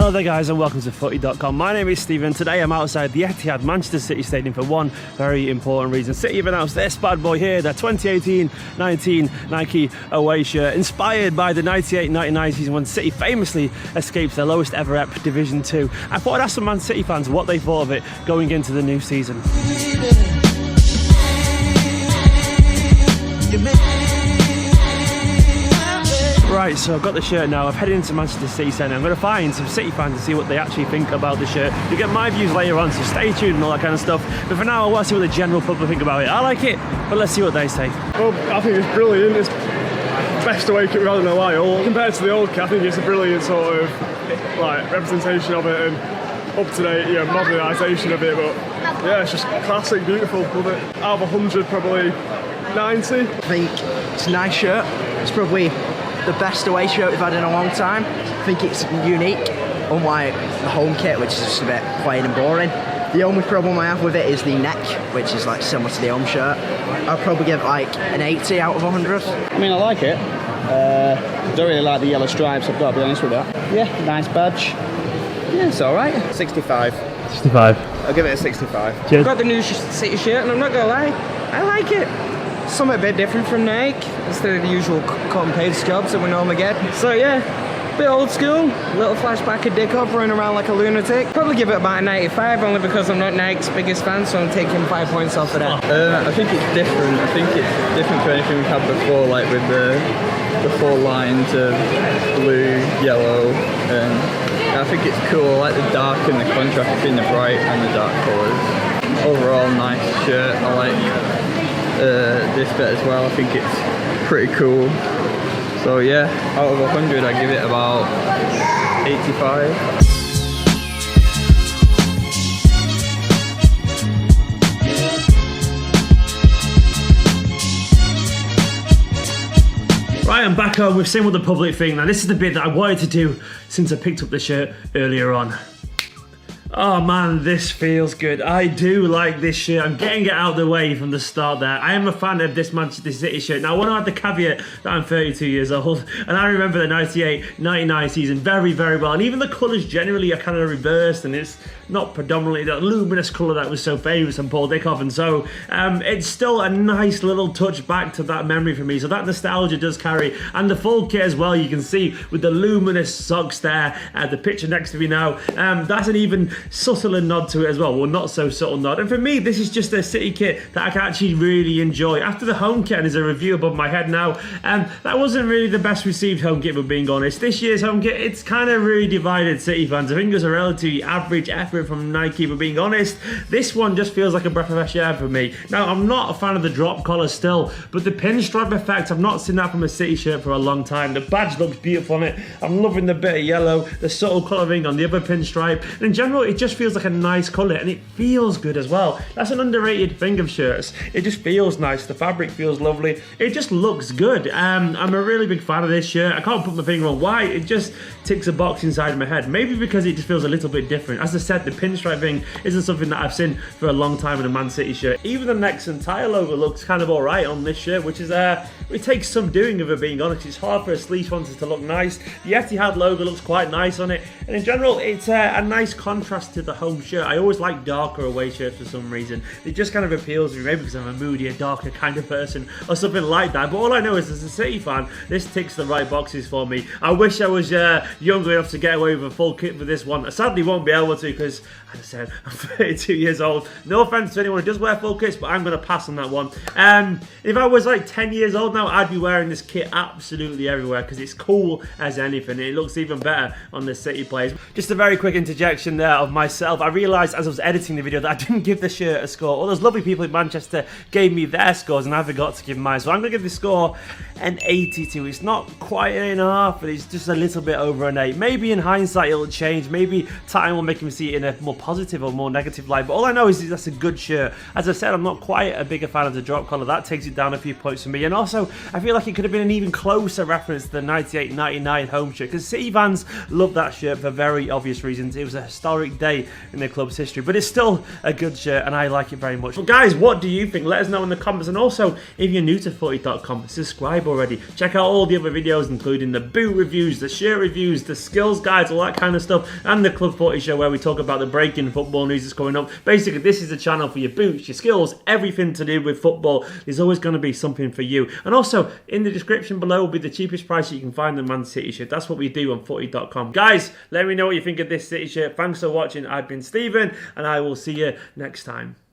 Hello there guys and welcome to FOOTY.COM. My name is Stephen. Today I'm outside the Etihad Manchester City Stadium for one very important reason. City have announced this bad boy here, their 2018-19 Nike away shirt, inspired by the 98-99 season when City famously escaped their lowest ever ep Division 2. I thought I'd ask some Man City fans what they thought of it going into the new season. Right, so I've got the shirt now. I've headed into Manchester City Centre. I'm going to find some City fans and see what they actually think about the shirt. You'll get my views later on, so stay tuned and all that kind of stuff. But for now, I want to see what the general public think about it. I like it, but let's see what they say. Well, I think it's brilliant. It's the best away kit we've had in a while. Compared to the old kit, I think it's a brilliant sort of like representation of it and up-to-date, modernisation of it. But yeah, it's just classic, beautiful. Love it. Out of 100, probably 90. I think it's a nice shirt. It's probably the best away shirt we've had in a long time. I think it's unique, unlike the home kit, which is just a bit plain and boring. The only problem I have with it is the neck, which is like similar to the home shirt. I'd probably give it like an 80 out of 100. I mean, I like it. Don't really like the yellow stripes, I've got to be honest with that. Yeah, nice badge. Yeah, it's alright. 65. 65. I'll give it a 65. Cheers. Got the new City shirt and I'm not gonna lie, I like it. Something a bit different from Nike instead of the usual cut and paste jobs that we normally get. So yeah, bit old school, little flashback of Dick Hop running around like a lunatic. Probably give it about a 95 only because I'm not Nike's biggest fan, so I'm taking 5 points off of that. I think it's different. I think it's different to anything we've had before, like with the 4 lines of blue, yellow, and I think it's cool. I like the dark and the contrast between the bright and the dark colours. Overall, nice shirt. I like this bit as well. I think it's pretty cool. So yeah, out of 100 I give it about 85. Right, I'm back home. We've seen what the public think. Now this is the bit that I wanted to do since I picked up the shirt earlier on. Oh man, this feels good. I do like this shirt. I'm getting it out of the way from the start there. I am a fan of this Manchester City shirt. Now I want to add the caveat that I'm 32 years old and I remember the 98-99 season very, very well. And even the colours generally are kind of reversed and it's not predominantly that luminous colour that was so famous on Paul Dickhoff. And so it's still a nice little touch back to that memory for me. So that nostalgia does carry. And the full kit as well, you can see with the luminous socks there, the picture next to me now. That's an even subtler nod to it as well. Well, not so subtle nod. And for me, this is just a City kit that I can actually really enjoy. After the home kit, and there's a review above my head now, that wasn't really the best received home kit, if we're being honest. This year's home kit, it's kind of really divided City fans. I think it was a relatively average effort from Nike, if we're being honest. This one just feels like a breath of fresh air for me. Now, I'm not a fan of the drop collar still, but the pinstripe effect, I've not seen that from a City shirt for a long time. The badge looks beautiful on it. I'm loving the bit of yellow, the subtle colouring on the other pinstripe. And in general, it just feels like a nice colour and it feels good as well. That's an underrated thing of shirts. It just feels nice. The fabric feels lovely. It just looks good. I'm a really big fan of this shirt. I can't put my finger on why. It just ticks a box inside my head. Maybe because it just feels a little bit different. As I said, the pinstripe thing isn't something that I've seen for a long time in a Man City shirt. Even the next entire logo looks kind of alright on this shirt, which is it takes some doing, if we're being honest. It's hard for a sleeve sponsor to look nice. The Etihad logo looks quite nice on it, and in general, it's a nice contrast to the home shirt. I always like darker away shirts for some reason. It just kind of appeals to me, maybe because I'm a moodier, darker kind of person or something like that. But all I know is, as a City fan, this ticks the right boxes for me. I wish I was younger enough to get away with a full kit for this one. I sadly won't be able to because, as I said, I'm 32 years old. No offense to anyone who does wear full kits, but I'm going to pass on that one. If I was like 10 years old now, I'd be wearing this kit absolutely everywhere because it's cool as anything. It looks even better on the City players. Just a very quick interjection there of myself. I realised as I was editing the video that I didn't give the shirt a score. All those lovely people in Manchester gave me their scores and I forgot to give mine. So I'm going to give the score an 82. It's not quite an 8.5, but it's just a little bit over an 8. Maybe in hindsight it'll change. Maybe time will make me see it in a more positive or more negative light. But all I know is that's a good shirt. As I said, I'm not quite a bigger fan of the drop collar. That takes it down a few points for me. And also, also, I feel like it could have been an even closer reference to the 98-99 home shirt, because City fans love that shirt for very obvious reasons. It was a historic day in the club's history, but it's still a good shirt and I like it very much. But guys, what do you think? Let us know in the comments, and also if you're new to FOOTY.COM, subscribe already. Check out all the other videos, including the boot reviews, the shirt reviews, the skills guides, all that kind of stuff, and the Club Footy show where we talk about the breaking football news that's coming up. Basically, this is the channel for your boots, your skills, everything to do with football. There's always going to be something for you. And also, in the description below will be the cheapest price you can find the Man City shirt. That's what we do on FOOTY.COM. Guys, let me know what you think of this City shirt. Thanks for watching. I've been Stephen, and I will see you next time.